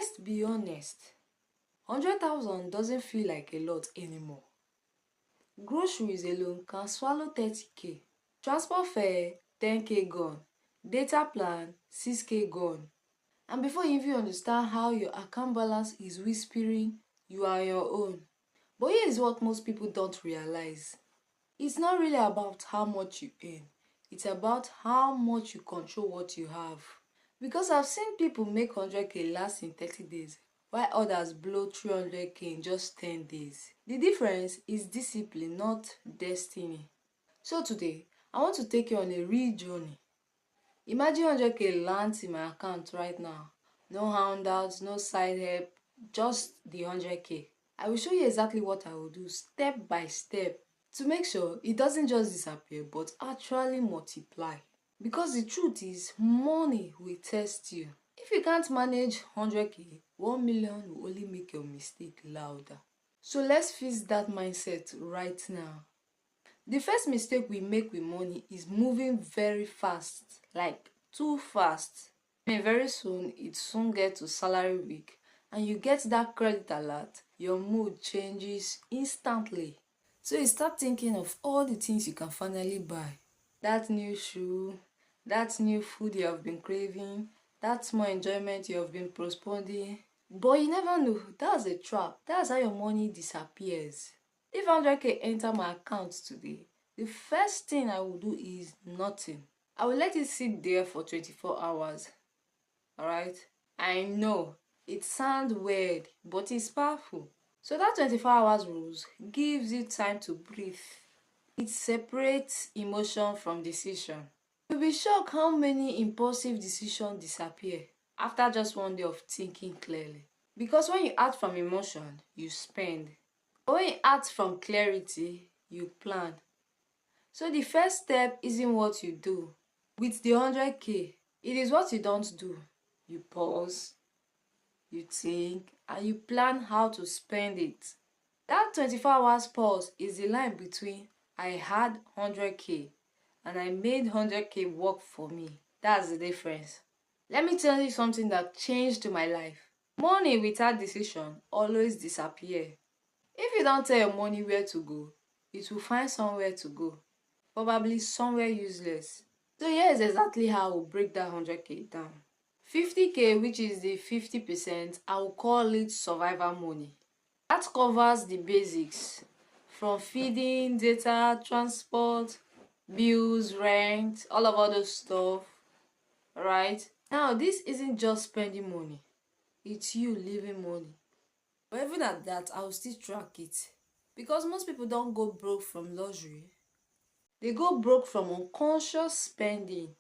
let's be honest, 100,000 doesn't feel like a lot anymore. Groceries alone can swallow 30k. Transport fare 10k gone. Data plan 6k gone. And before you even understand how your account balance is whispering, you are on your own. But here is what most people don't realize. It's not really about how much you earn. It's about how much you control what you have. Because I've seen people make 100k last in 30 days, while others blow 300k in just 10 days. The difference is discipline, not destiny. So today, I want to take you on a real journey. Imagine 100k lands in my account right now. No handouts, no side help, just the 100k. I will show you exactly what I will do step by step to make sure it doesn't just disappear but actually multiply. Because the truth is, money will test you. If you can't manage 100k, 1 million will only make your mistake louder. So let's fix that mindset right now. The first mistake we make with money is moving very fast, like too fast. And very soon, it soon gets to salary week and you get that credit alert, your mood changes instantly. So you start thinking of all the things you can finally buy. That new shoe, that new food you have been craving, that small enjoyment you have been postponing. But you never know, that's a trap. That's how your money disappears. If 100k enter my account today, the first thing I will do is nothing. I will let it sit there for 24 hours. Alright? I know, it sounds weird, but it's powerful. So that 24 hours rules gives you time to breathe. It separates emotion from decision. You'll be shocked how many impulsive decisions disappear after just one day of thinking clearly. Because when you act from emotion, you spend. But when you act from clarity, you plan. So the first step isn't what you do. With the 100k, it is what you don't do. You pause, you think, and you plan how to spend it. That 24 hours pause is the line between I had 100k and I made 100k work for me. That's the difference. Let me tell you something that changed my life. Money without decision always disappear. If you don't tell your money where to go, it will find somewhere to go. Probably somewhere useless. So here is exactly how I will break that 100k down. 50k, which is the 50%, I will call it survival money. That covers the basics, from feeding, data, transport, bills, rent, all those stuff. Alright? Now, this isn't just spending money. It's you leaving money. But even at that, I will still track it. Because most people don't go broke from luxury. They go broke from unconscious spending.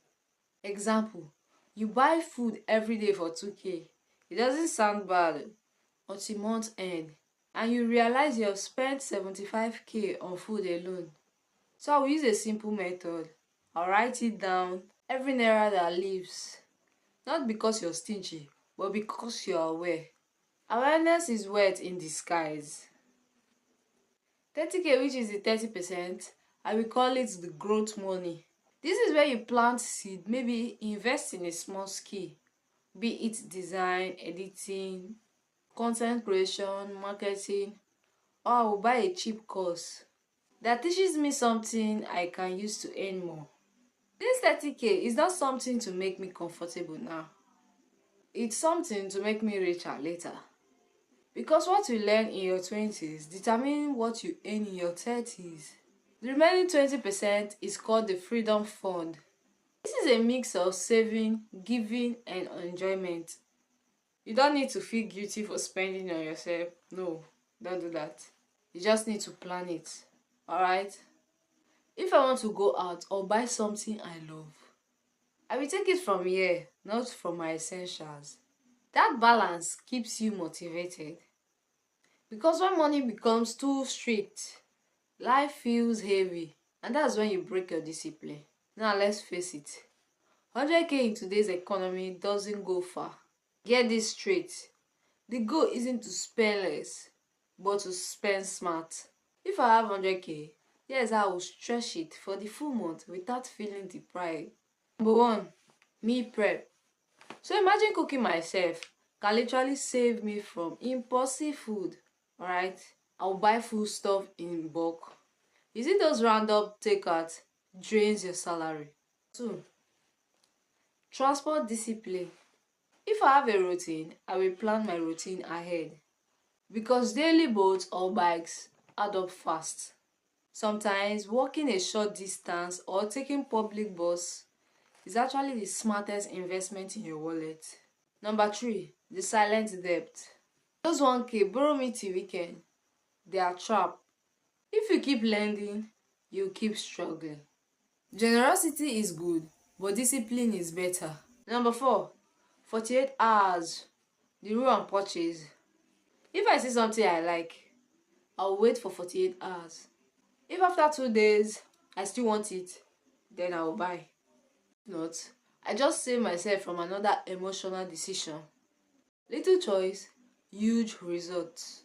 Example, you buy food every day for 2k. It doesn't sound bad until month end and you realize you have spent 75k on food alone. So I will use a simple method. I'll write it down, every naira that leaves. Not because you're stingy, but because you're aware. Awareness is wealth in disguise. 30k, which is the 30%, I will call it the growth money. This is where you plant seed, maybe invest in a small skill, be it design, editing, content creation, marketing, or I will buy a cheap course that teaches me something I can use to earn more. This 30k is not something to make me comfortable now. It's something to make me richer later. Because what you learn in your 20s determines what you earn in your 30s. The remaining 20% is called the Freedom Fund. This is a mix of saving, giving, and enjoyment. You don't need to feel guilty for spending on yourself. No, don't do that. You just need to plan it. Alright? If I want to go out or buy something I love, I will take it from here, not from my essentials. That balance keeps you motivated. Because when money becomes too strict, life feels heavy, and that's when you break your discipline. Now let's face it, 100k in today's economy doesn't go far. Get this straight, the goal isn't to spend less, but to spend smart. If I have 100k, yes, I will stretch it for the full month without feeling deprived. Number 1, meal prep. So imagine cooking myself. can literally save me from impulsive food. Alright, I'll buy food stuff in bulk. Using those random takeouts drains your salary. 2. Transport discipline. If I have a routine, I will plan my routine ahead. Because daily boats or bikes add up fast. Sometimes walking a short distance or taking public bus is actually the smartest investment in your wallet. Number 3, the silent debt. Those 1K borrow me till weekend. They are trap. If you keep lending, you keep struggling. Generosity is good, but discipline is better. Number 4, 48 hours. The rule and purchase. If I see something I like, I'll wait for 48 hours. If after 2 days I still want it, then I'll buy. Not, I just save myself from another emotional decision. Little choice, huge results.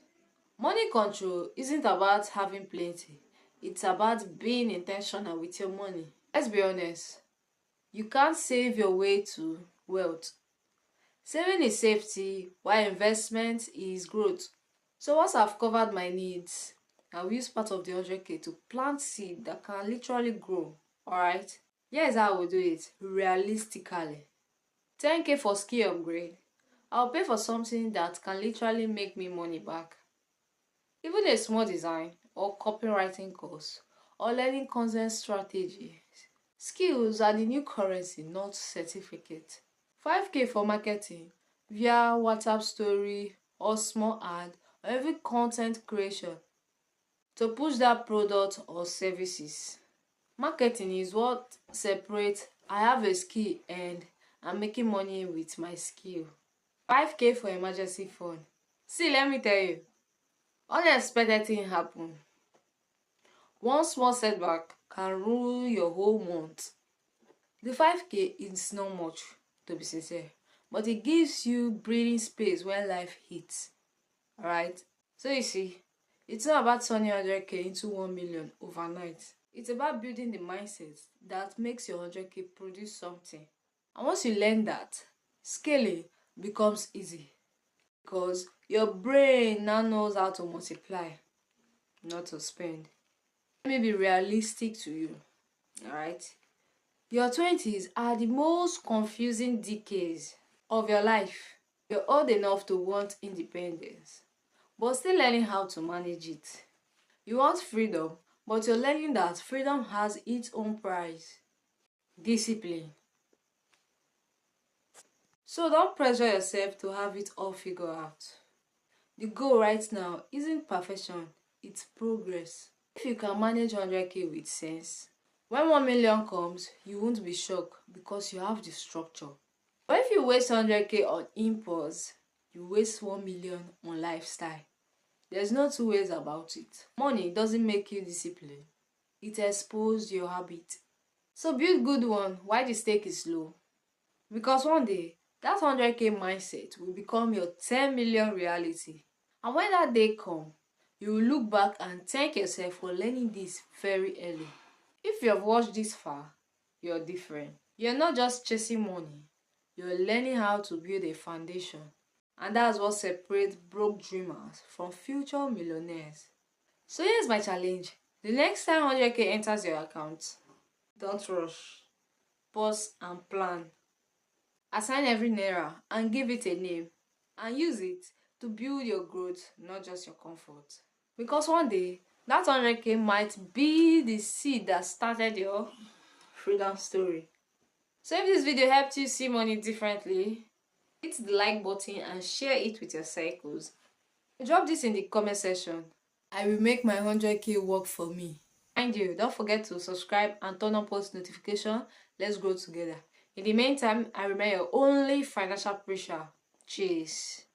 Money control isn't about having plenty. It's about being intentional with your money. Let's be honest. You can't save your way to wealth. Saving is safety, while investment is growth. So once I've covered my needs, I'll use part of the 100K to plant seed that can literally grow. Alright? Here's how I will do it realistically. 10K for skill upgrade. I'll pay for something that can literally make me money back. Even a small design or copywriting course or learning content strategies. Skills are the new currency, not certificate. 5K for marketing via WhatsApp story or small ad or even content creation to push that product or services. Marketing is what separates I have a skill and I'm making money with my skill. 5K for emergency fund. See, let me tell you, unexpected thing happen. One small setback can ruin your whole month. The 5K is not much, to be sincere, but it gives you breathing space when life hits. Alright? So you see, it's not about turning 100K into 1 million overnight. It's about building the mindset that makes your 100K produce something. And once you learn that, scaling becomes easy. Because your brain now knows how to multiply, not to spend. Let me be realistic to you. Alright? Your 20s are the most confusing decades of your life. You're old enough to want independence, but still learning how to manage it. You want freedom, but you're learning that freedom has its own price. Discipline. So don't pressure yourself to have it all figured out. The goal right now isn't perfection, it's progress. If you can manage 100K with sense, when 1 million comes, you won't be shocked because you have the structure. But if you waste 100K on impulse, you waste 1 million on lifestyle. There's no two ways about it. Money doesn't make you disciplined. It exposes your habit. So build good one while the stake is low. Because one day, that 100K mindset will become your 10 million reality. And when that day comes, you will look back and thank yourself for learning this very early. If you have watched this far, you're different. You're not just chasing money, you're learning how to build a foundation. And that's what separates broke dreamers from future millionaires. So here's my challenge. The next time 100K enters your account, don't rush. Pause and plan. Assign every naira and give it a name. And use it to build your growth, not just your comfort. Because one day, that 100K might be the seed that started your freedom story. So if this video helped you see money differently, hit the like button and share it with your circles. Drop this in the comment section. I will make my 100K work for me. Mind you, don't forget to subscribe and turn on post notification. Let's grow together. In the meantime, I remain your only financial preacher. Cheers.